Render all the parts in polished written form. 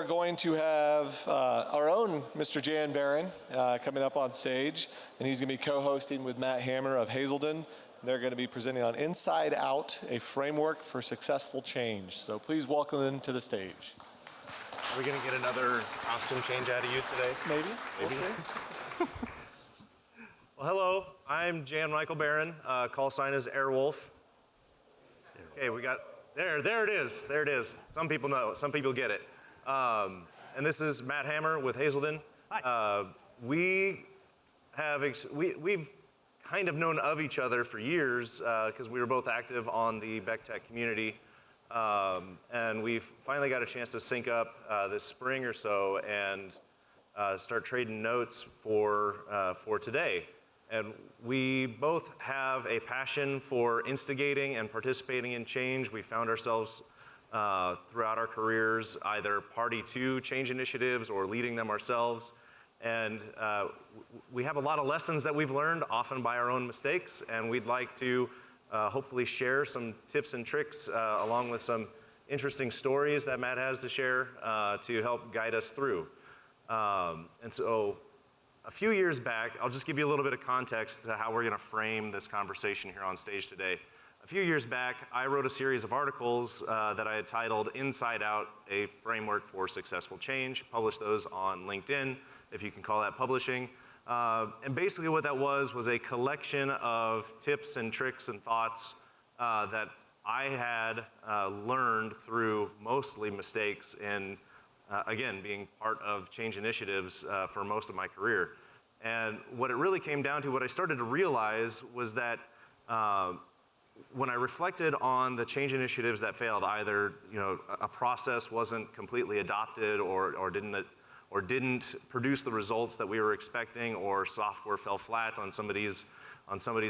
going to have our own Mr. Jan Beran coming up on stage, and he's going to be co-hosting with Matt Hammer of Haselden. They're going to be presenting on Inside Out, a framework for successful change. So please welcome them to the stage. Are we going to get another costume change out of you today? Maybe. We'll see. Well, hello. I'm Jan Michael Beran. Call sign is Airwolf. Okay, we got, there it is. There it is. Some people know, some people get it. And this is Matt Hammer with Haselden. Hi. We've kind of known of each other for years because we were both active on the Beck Tech community. And we've finally got a chance to sync up this spring or so and start trading notes for today. And we both have a passion for instigating and participating in change. We found ourselves throughout our careers either party to change initiatives or leading them ourselves. And we have a lot of lessons that we've learned, often by our own mistakes, and we'd like to hopefully share some tips and tricks along with some interesting stories that Matt has to share to help guide us through. And so a few years back, I'll just give you a little bit of context to how we're going to frame this conversation here on stage today. A few years back, I wrote a series of articles that I had titled Inside Out, a Framework for Successful Change, published those on LinkedIn, if you can call that publishing. And basically what that was a collection of tips and tricks and thoughts that I had learned through mostly mistakes in, again, being part of change initiatives for most of my career. And what it really came down to, what I started to realize was that when I reflected on the change initiatives that failed, either a process wasn't completely adopted or didn't produce the results that we were expecting, or software fell flat on somebody's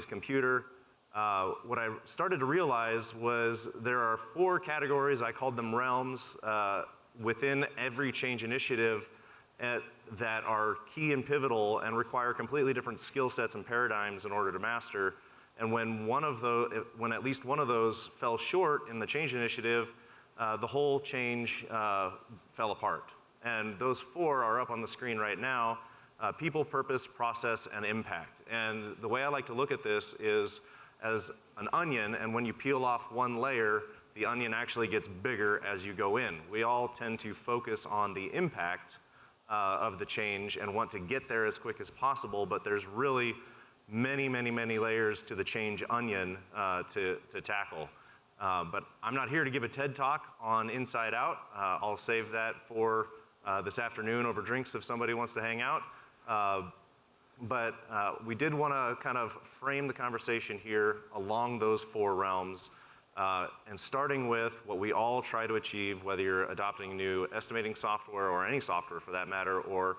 computer. What I started to realize was there are 4 categories, I called them realms, within every change initiative that are key and pivotal and require completely different skill sets and paradigms in order to master. And when at least one of those fell short in the change initiative, the whole change fell apart. And those 4 are up on the screen right now: people, purpose, process, and impact. And the way I like to look at this is as an onion, and when you peel off one layer, the onion actually gets bigger as you go in. We all tend to focus on the impact of the change and want to get there as quick as possible, but there's really many layers to the change onion to tackle. But I'm not here to give a TED Talk on Inside Out. I'll save that for this afternoon over drinks if somebody wants to hang out. But we did want to kind of frame the conversation here along those 4 realms, and starting with what we all try to achieve, whether you're adopting new estimating software or any software for that matter, or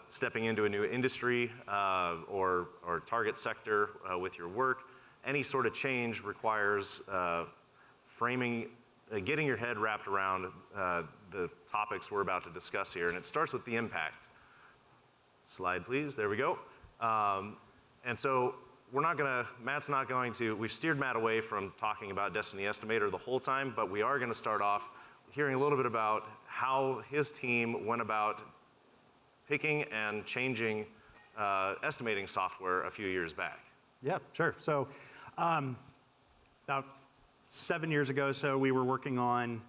stepping into a new industry or target sector with your work. Any sort of change requires framing, getting your head wrapped around the topics we're about to discuss here, and it starts with the impact. Slide, please. There we go. And so Matt's not going to, we've steered Matt away from talking about Destiny Estimator the whole time, but we are going to start off hearing a little bit about how his team went about picking and changing estimating software a few years back. Yeah, sure. So about 7 years ago, we were working on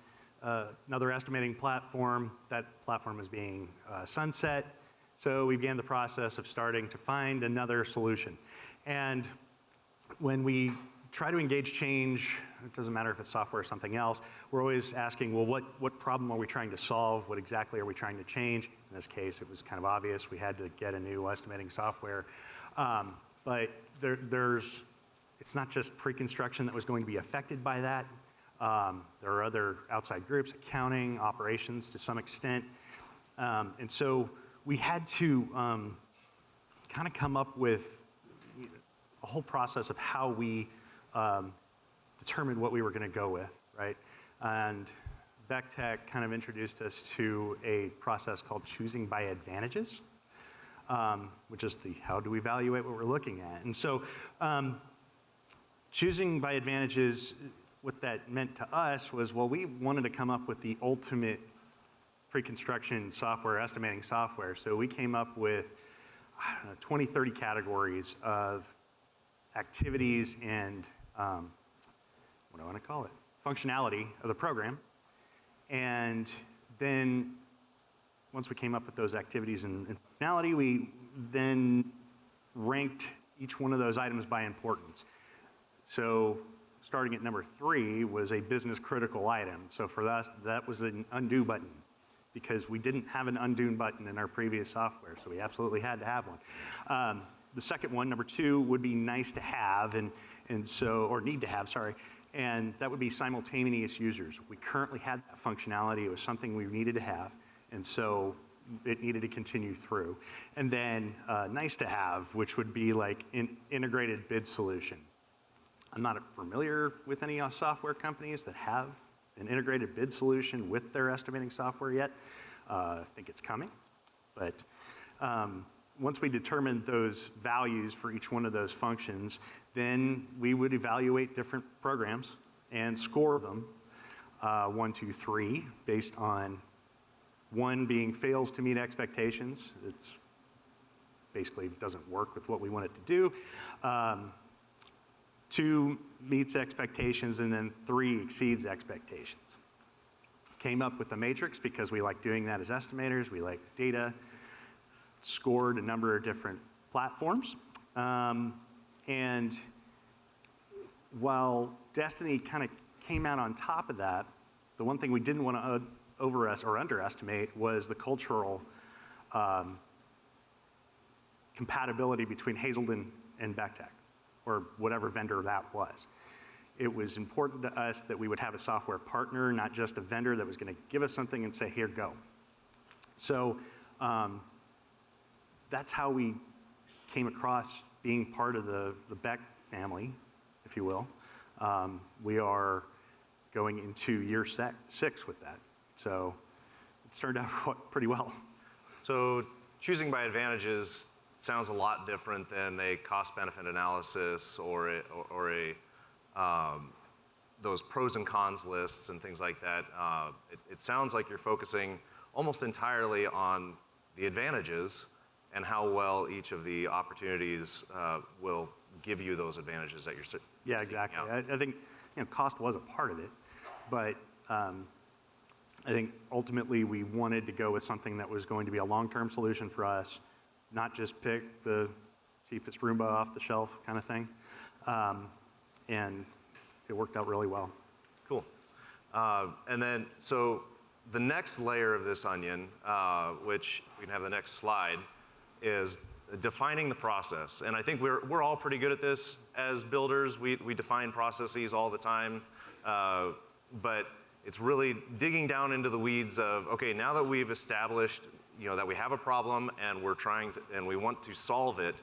another estimating platform. That platform was being sunset. So we began the process of starting to find another solution. And when we try to engage change, it doesn't matter if it's software or something else, we're always asking, well, what problem are we trying to solve? What exactly are we trying to change? In this case, it was kind of obvious. We had to get a new estimating software. But it's not just pre-construction that was going to be affected by that. There are other outside groups, accounting, operations to some extent. And so we had to kind of come up with a whole process of how we determined what we were going to go with, right? And Beck Tech kind of introduced us to a process called choosing by advantages, which is how do we evaluate what we're looking at? And so choosing by advantages, what that meant to us was, well, we wanted to come up with the ultimate pre-construction software, estimating software. So we came up with, I don't know, 20, 30 categories of activities and, what do I want to call it? Functionality of the program. And then once we came up with those activities and functionality, we then ranked each one of those items by importance. So starting at number 3 was a business critical item. So for us, that was an undo button because we didn't have an undo button in our previous software, so we absolutely had to have one. The second one, number 2, would be nice to have, and so, or need to have, sorry, and that would be simultaneous users. We currently had that functionality. It was something we needed to have, and so it needed to continue through. And then nice to have, which would be like an integrated bid solution. I'm not familiar with any software companies that have an integrated bid solution with their estimating software yet. I think it's coming, but once we determined those values for each one of those functions, then we would evaluate different programs and score them 1, 2, 3 based on 1 being fails to meet expectations. It's basically doesn't work with what we want it to do. 2 meets expectations, and then 3 exceeds expectations. Came up with the matrix because we like doing that as estimators. We like data. Scored a number of different platforms. And while Destiny kind of came out on top of that, the one thing we didn't want to underestimate was the cultural compatibility between Haselden and Beck Tech, or whatever vendor that was. It was important to us that we would have a software partner, not just a vendor that was going to give us something and say, here, go. So that's how we came across being part of the Beck family, if you will. We are going into year 6 with that. So it's turned out pretty well. So choosing by advantages sounds a lot different than a cost-benefit analysis or those pros and cons lists and things like that. It sounds like you're focusing almost entirely on the advantages and how well each of the opportunities will give you those advantages that you're Yeah, exactly. I think cost was a part of it, but I think ultimately we wanted to go with something that was going to be a long-term solution for us, not just pick the cheapest Roomba off the shelf kind of thing. And it worked out really well. Cool. And then, so the next layer of this onion, which we can have the next slide, is defining the process. And I think we're all pretty good at this as builders. We define processes all the time, but it's really digging down into the weeds of, okay, now that we've established, that we have a problem and and we want to solve it,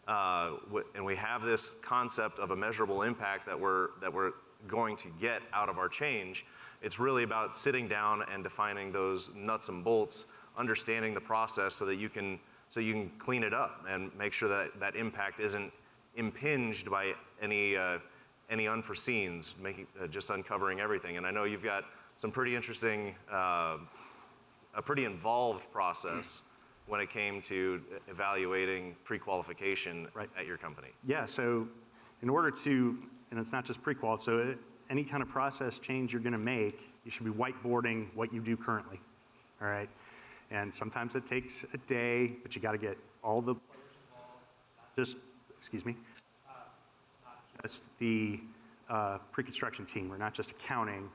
and we have this concept of a measurable impact that we're going to get out of our change. It's really about sitting down and defining those nuts and bolts, understanding the process so you can clean it up and make sure that that impact isn't impinged by any unforeseens, just uncovering everything. And I know you've got some pretty interesting, a pretty involved process when it came to evaluating pre-qualification at your company. Yeah, so in order to, and it's not just pre-qual, so any kind of process change you're going to make, you should be whiteboarding what you do currently, all right? And sometimes it takes a day, but you got to get all the players involved, not just the pre-construction team, or not just accounting.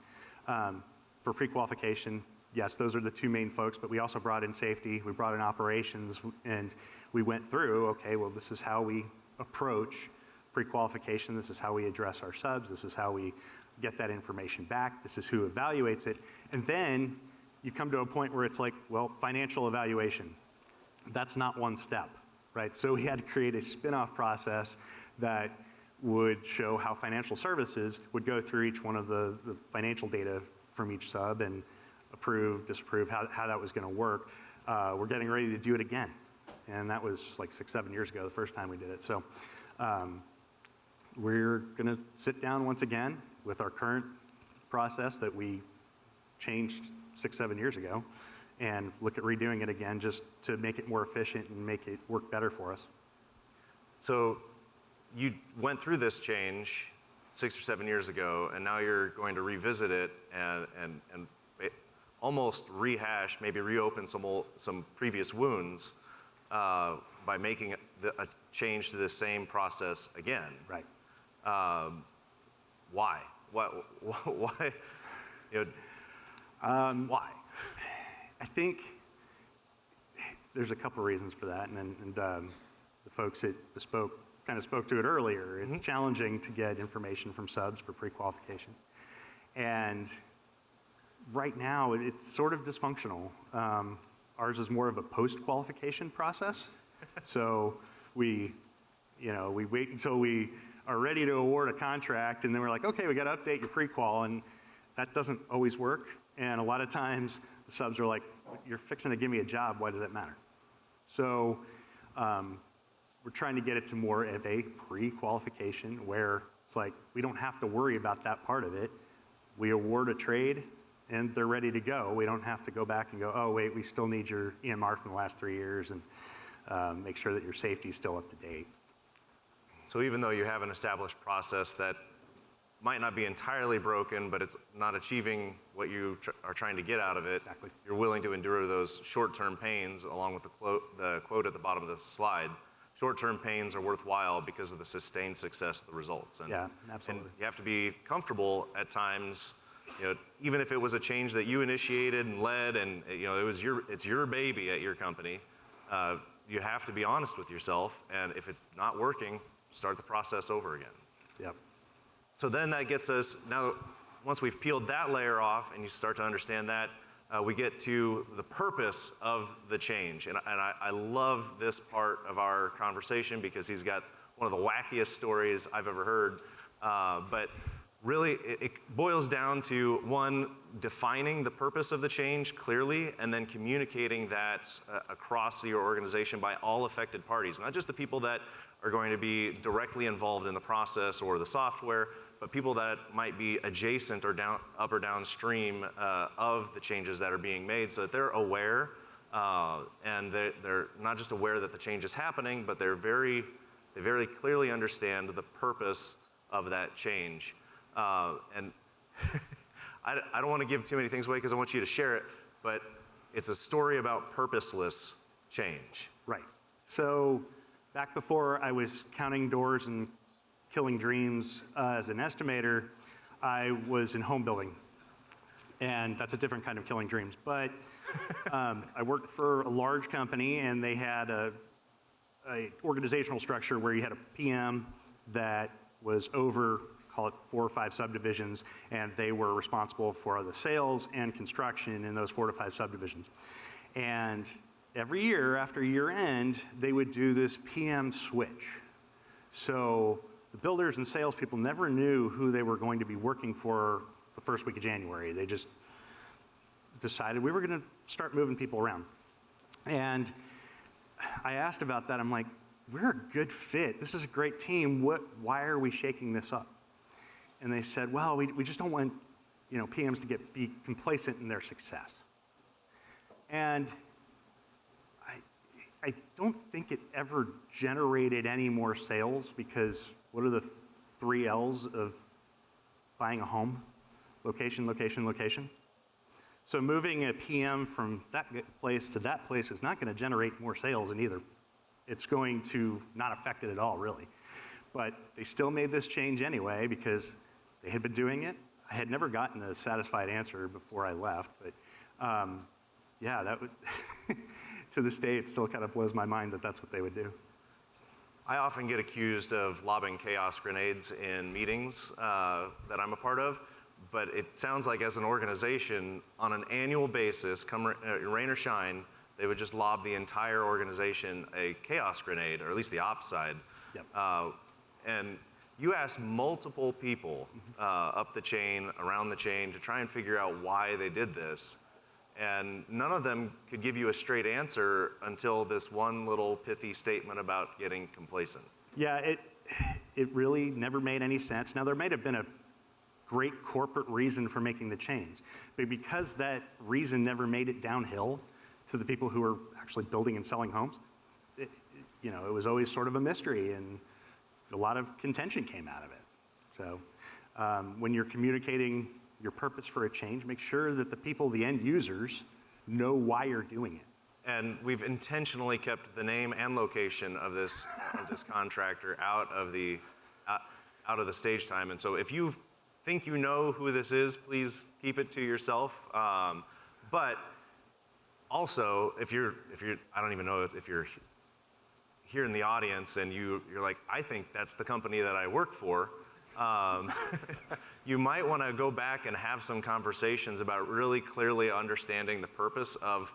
For pre-qualification, yes, those are the 2 main folks, but we also brought in safety, we brought in operations, and we went through, okay, well, this is how we approach pre-qualification, this is how we address our subs, this is how we get that information back, this is who evaluates it, and then you come to a point where it's like, well, financial evaluation. That's not one step, right? So we had to create a spin-off process that would show how financial services would go through each one of the financial data from each sub and approve, disapprove, how that was going to work. We're getting ready to do it again. And that was like 6, 7 years ago, the first time we did it. So we're going to sit down once again with our current process that we changed 6, 7 years ago and look at redoing it again just to make it more efficient and make it work better for us. So you went through this change 6 or 7 years ago, and now you're going to revisit it and almost rehash, maybe reopen some previous wounds by making a change to the same process again. Right. Why? Why? You know, why? I think there's a couple reasons for that, and the folks at Bespoke kind of spoke to it earlier. It's challenging to get information from subs for pre-qualification. And right now, it's sort of dysfunctional. Ours is more of a post-qualification process. So we wait until we are ready to award a contract, and then we're like, okay, we got to update your pre-qual, and that doesn't always work. And a lot of times, the subs are like, you're fixing to give me a job, why does that matter? So we're trying to get it to more of a pre-qualification where it's like, we don't have to worry about that part of it. We award a trade, and they're ready to go. We don't have to go back and go, oh, wait, we still need your EMR from the last 3 years, and make sure that your safety is still up to date. So even though you have an established process that might not be entirely broken, but it's not achieving what you are trying to get out of it, Exactly. You're willing to endure those short-term pains, along with the quote at the bottom of the slide. Short-term pains are worthwhile because of the sustained success of the results. Yeah, absolutely. And you have to be comfortable at times, even if it was a change that you initiated and led, and it's your baby at your company. You have to be honest with yourself, and if it's not working, start the process over again. Yep. So then that gets us, now once we've peeled that layer off and you start to understand that, we get to the purpose of the change. And I love this part of our conversation because he's got one of the wackiest stories I've ever heard. But really, it boils down to, one, defining the purpose of the change clearly, and then communicating that across your organization by all affected parties, not just the people that are going to be directly involved in the process or the software, but people that might be adjacent or up or downstream of the changes that are being made, so that they're aware, and they're not just aware that the change is happening, but they very clearly understand the purpose of that change. And I don't want to give too many things away because I want you to share it, but it's a story about purposeless change. Right. So back before I was counting doors and killing dreams as an estimator, I was in home building. And that's a different kind of killing dreams. But I worked for a large company, and they had a organizational structure where you had a PM that was over, call it 4 or 5 subdivisions, and they were responsible for the sales and construction in those 4 to 5 subdivisions. And every year after year end, they would do this PM switch. So the builders and salespeople never knew who they were going to be working for the first week of January. They just decided we were going to start moving people around. And I asked about that. I'm like, we're a good fit. This is a great team. Why are we shaking this up? And they said, well, we just don't want PMs to be complacent in their success. And I don't think it ever generated any more sales, because what are the 3 L's of buying a home? Location, location, location. So moving a PM from that place to that place is not going to generate more sales in either. It's going to not affect it at all, really. But they still made this change anyway because they had been doing it. I had never gotten a satisfied answer before I left, but yeah, that would to this day, it still kind of blows my mind that that's what they would do. I often get accused of lobbing chaos grenades in meetings that I'm a part of, but it sounds like as an organization, on an annual basis, come rain or shine, they would just lob the entire organization a chaos grenade, or at least the ops side. Yep. And you asked multiple people up the chain, around the chain, to try and figure out why they did this. And none of them could give you a straight answer until this one little pithy statement about getting complacent. Yeah, it really never made any sense. Now, there might have been a great corporate reason for making the change, but because that reason never made it downhill, to the people who were actually building and selling homes, it was always sort of a mystery, and a lot of contention came out of it. So when you're communicating your purpose for a change, make sure that the people, the end users, know why you're doing it. And we've intentionally kept the name and location of this contractor out of the stage time. And so if you think you know who this is, please keep it to yourself. But also, if you're, I don't even know if you're here in the audience and you're like, I think that's the company that I work for, you might want to go back and have some conversations about really clearly understanding the purpose of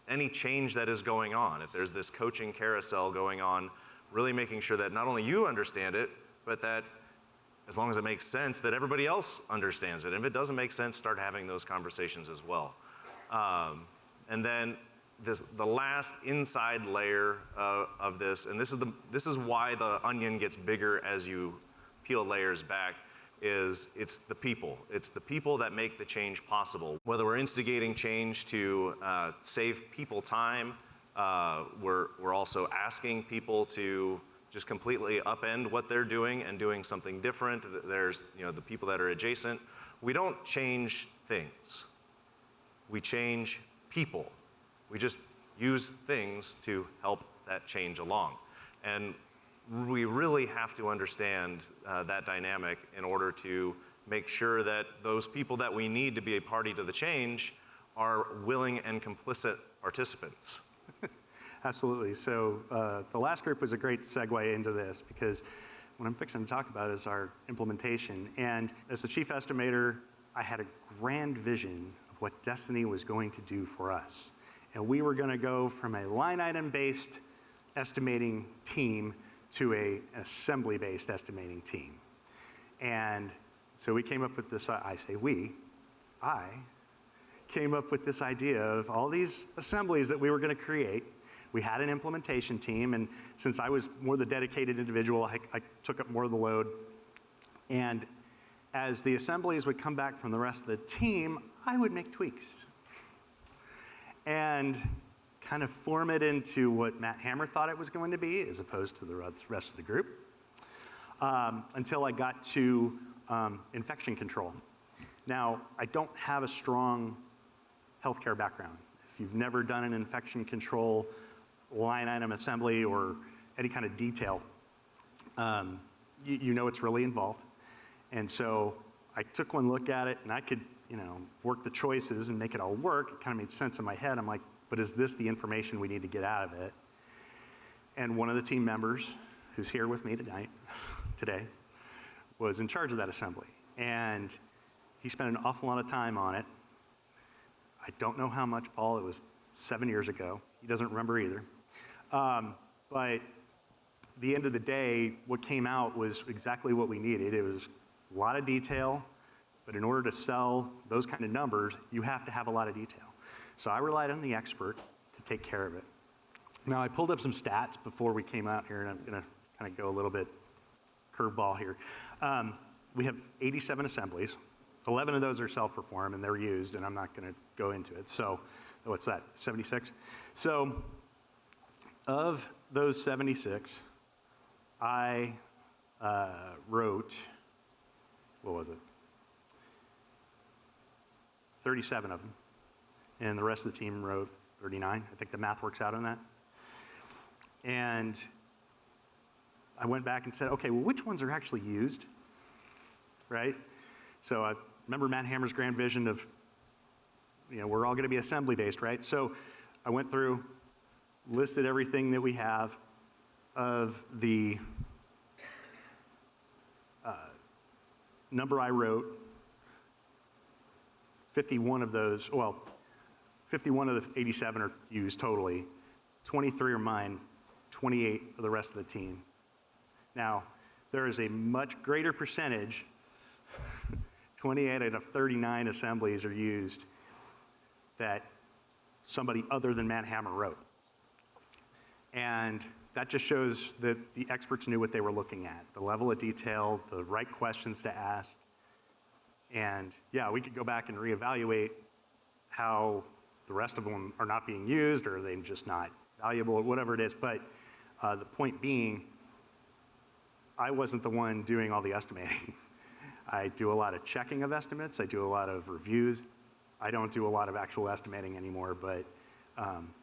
any change that is going on. If there's this coaching carousel going on, really making sure that not only you understand it, but that as long as it makes sense, that everybody else understands it. And if it doesn't make sense, start having those conversations as well. And then the last inside layer of this, and this is why the onion gets bigger as you peel layers back, is it's the people. It's the people that make the change possible. Whether we're instigating change to save people time, we're also asking people to just completely upend what they're doing and doing something different. There's the people that are adjacent. We don't change things. We change people. We just use things to help that change along. And we really have to understand that dynamic in order to make sure that those people that we need to be a party to the change are willing and complicit participants. Absolutely. So the last group was a great segue into this, because what I'm fixing to talk about is our implementation. And as the chief estimator, I had a grand vision of what Destiny was going to do for us. And we were going to go from a line item based estimating team to an assembly based estimating team. And so we came up with this, I came up with this idea of all these assemblies that we were going to create. We had an implementation team, and since I was more the dedicated individual, I took up more of the load. And as the assemblies would come back from the rest of the team, I would make tweaks and kind of form it into what Matt Hammer thought it was going to be, as opposed to the rest of the group, until I got to infection control. Now, I don't have a strong healthcare background. If you've never done an infection control line item assembly or any kind of detail, you know it's really involved. And so I took one look at it, and I could work the choices and make it all work. It kind of made sense in my head. I'm like, but is this the information we need to get out of it? And one of the team members, who's here with me today, was in charge of that assembly. And he spent an awful lot of time on it. I don't know how much, Paul. It was 7 years ago. He doesn't remember either. But the end of the day, what came out was exactly what we needed. It was a lot of detail, but in order to sell those kind of numbers, you have to have a lot of detail. So I relied on the expert to take care of it. Now, I pulled up some stats before we came out here, and I'm going to kind of go a little bit curveball here. We have 87 assemblies. 11 of those are self-perform, and they're used, and I'm not going to go into it. So what's that, 76? So of those 76, I wrote, what was it? 37 of them. And the rest of the team wrote 39. I think the math works out on that. And I went back and said, okay, well, which ones are actually used, right? So I remember Matt Hammer's grand vision of, we're all going to be assembly-based, right? So I went through, listed everything that we have of the number I wrote. 51 of those, 51 of the 87 are used totally. 23 are mine, 28 are the rest of the team. Now, there is a much greater percentage, 28 out of 39 assemblies are used, that somebody other than Matt Hammer wrote. And that just shows that the experts knew what they were looking at, the level of detail, the right questions to ask. And yeah, we could go back and reevaluate how the rest of them are not being used or they're just not valuable or whatever it is. But the point being, I wasn't the one doing all the estimating. I do a lot of checking of estimates. I do a lot of reviews. I don't do a lot of actual estimating anymore, but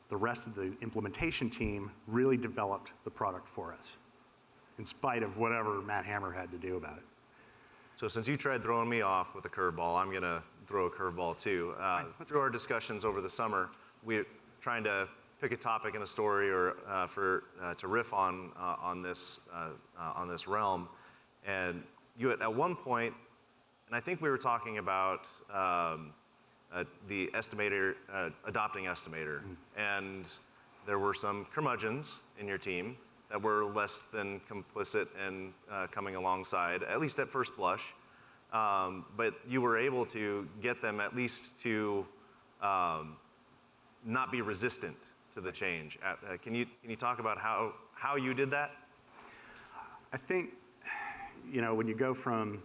the rest of the implementation team really developed the product for us, in spite of whatever Matt Hammer had to do about it. So since you tried throwing me off with a curveball, I'm going to throw a curveball too. Through our discussions over the summer, we're trying to pick a topic in a story or to riff on this realm. And you at one point, and I think we were talking about the Estimator, adopting Estimator. And there were some curmudgeons in your team that were less than complicit in coming alongside, at least at first blush. But you were able to get them at least to not be resistant to the change. Can you talk about how you did that? I think, when you go from,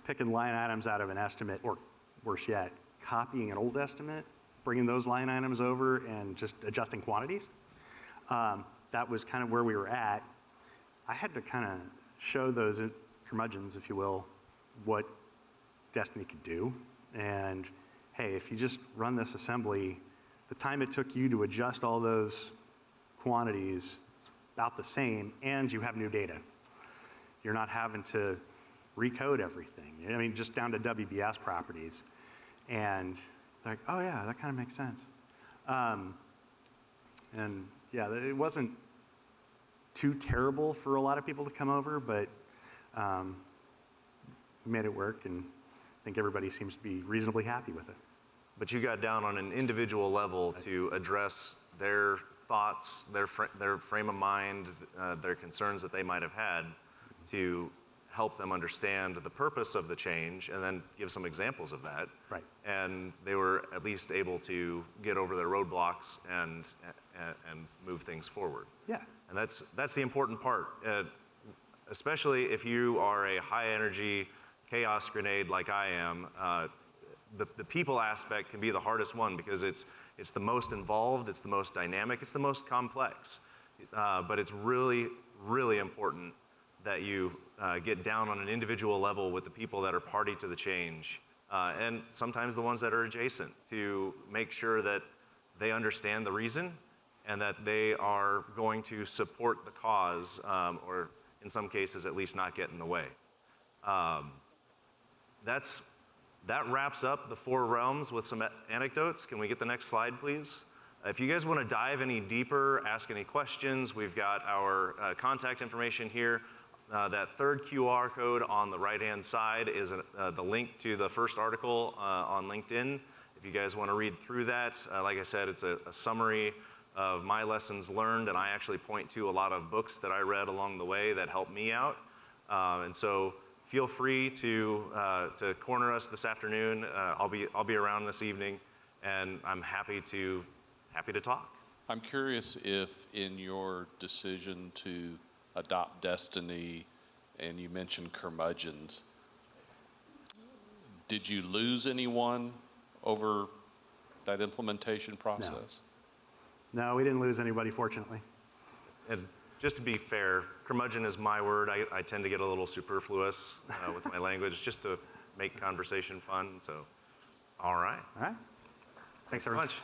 picking line items out of an estimate, or worse yet, copying an old estimate, bringing those line items over and just adjusting quantities, that was kind of where we were at. I had to kind of show those curmudgeons, if you will, what Destiny could do. And hey, if you just run this assembly, the time it took you to adjust all those quantities is about the same, and you have new data. You're not having to recode everything. Just down to WBS properties. And they're like, oh yeah, that kind of makes sense. And yeah, it wasn't too terrible for a lot of people to come over, but we made it work, and I think everybody seems to be reasonably happy with it. But you got down on an individual level to address their thoughts, their frame of mind, their concerns that they might have had, to help them understand the purpose of the change, and then give some examples of that. Right. And they were at least able to get over their roadblocks and move things forward. Yeah. And that's the important part, especially if you are a high energy chaos grenade like I am. The people aspect can be the hardest one, because it's the most involved, it's the most dynamic, it's the most complex. But it's really, really important that you get down on an individual level with the people that are party to the change, and sometimes the ones that are adjacent, to make sure that they understand the reason and that they are going to support the cause, or in some cases at least not get in the way. That wraps up the 4 realms with some anecdotes. Can we get the next slide, please? If you guys want to dive any deeper, ask any questions, we've got our contact information here. That third QR code on the right-hand side is the link to the first article on LinkedIn. If you guys want to read through that, like I said, it's a summary of my lessons learned, and I actually point to a lot of books that I read along the way that helped me out. And so feel free to corner us this afternoon. I'll be around this evening, and I'm happy to talk. I'm curious if in your decision to adopt Destiny, and you mentioned curmudgeons, did you lose anyone over that implementation process? No, we didn't lose anybody, fortunately. And just to be fair, curmudgeon is my word. I tend to get a little superfluous with my language, just to make conversation fun. So, all right. All right. Thanks so very much.